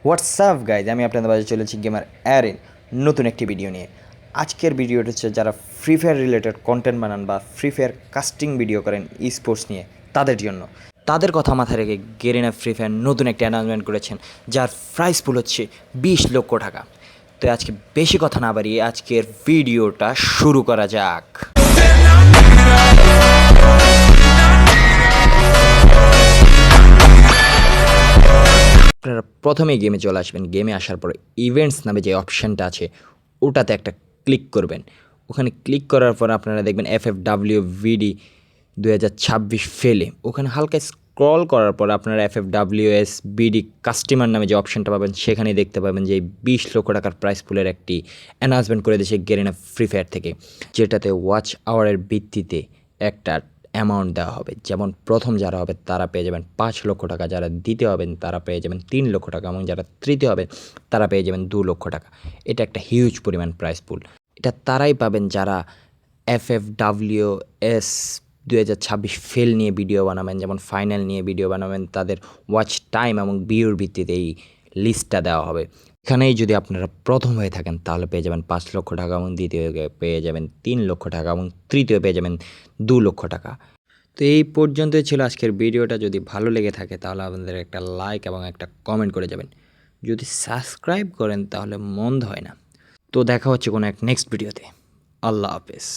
WhatsApp guys, আমি আপনাদের মাঝে চলেছি গেমার অ্যারের নতুন একটি ভিডিও নিয়ে। আজকের ভিডিওটা হচ্ছে যারা ফ্রি ফায়ার রিলেটেড কন্টেন্ট বানান বা ফ্রি ফায়ার কাস্টিং ভিডিও করেন ই স্পোর্টস নিয়ে, তাদের জন্য। তাদের কথা মাথায় রেখে গেরিনা ফ্রি ফায়ার নতুন একটি অ্যানাউন্সমেন্ট করেছেন, যার প্রাইস পুল হচ্ছে 20 লক্ষ টাকা। তো আজকে বেশি কথা না বাড়িয়ে আজকের ভিডিওটা শুরু করা যাক। আপনারা প্রথমেই গেমে চলে আসবেন। গেমে আসার পরে ইভেন্টস নামে যে অপশানটা আছে ওটাতে একটা ক্লিক করবেন। ওখানে ক্লিক করার পর আপনারা দেখবেন FFWVD 2026 ফেলে। ওখানে হালকা স্ক্রল করার পর আপনারা FFWSBD কাস্টমার নামে যে অপশানটা পাবেন সেখানে দেখতে পাবেন যে 20 লক্ষ টাকার প্রাইস পুলের একটি অ্যানাউন্সমেন্ট করে দিয়েছে গেরিনা ফ্রি ফায়ার থেকে, যেটাতে ওয়াচ আওয়ারের ভিত্তিতে একটা অ্যামাউন্ট দেওয়া হবে। যেমন প্রথম যারা হবে তারা পেয়ে যাবেন 5 লক্ষ টাকা, যারা দ্বিতীয় হবেন তারা পেয়ে যাবেন 3 লক্ষ টাকা, এবং যারা তৃতীয় হবে তারা পেয়ে যাবেন 2 লক্ষ টাকা। এটা একটা হিউজ পরিমাণ প্রাইস পুল। এটা তারাই পাবেন যারা FFWS 2026 ফেল নিয়ে ভিডিও বানাবেন, যেমন ফাইনাল নিয়ে ভিডিও বানাবেন, তাদের ওয়াচ টাইম এবং ভিউর ভিত্তিতে এই লিস্টটা দেওয়া হবে। এখানেই যদি আপনারা প্রথম হয়ে থাকেন তাহলে পেয়ে যাবেন 5 লক্ষ টাকা, এবং দ্বিতীয় পেয়ে যাবেন 3 লক্ষ টাকা, এবং তৃতীয় পেয়ে যাবেন 2 লক্ষ টাকা। তো এই পর্যন্তই ছিল আজকের ভিডিওটা। যদি ভালো লেগে থাকে তাহলে আপনাদের একটা লাইক এবং একটা কমেন্ট করে যাবেন। যদি সাবস্ক্রাইব করেন তাহলে মন্দ হয় না। তো দেখা হচ্ছে কোনো এক নেক্সট ভিডিওতে। আল্লাহ হাফেজ।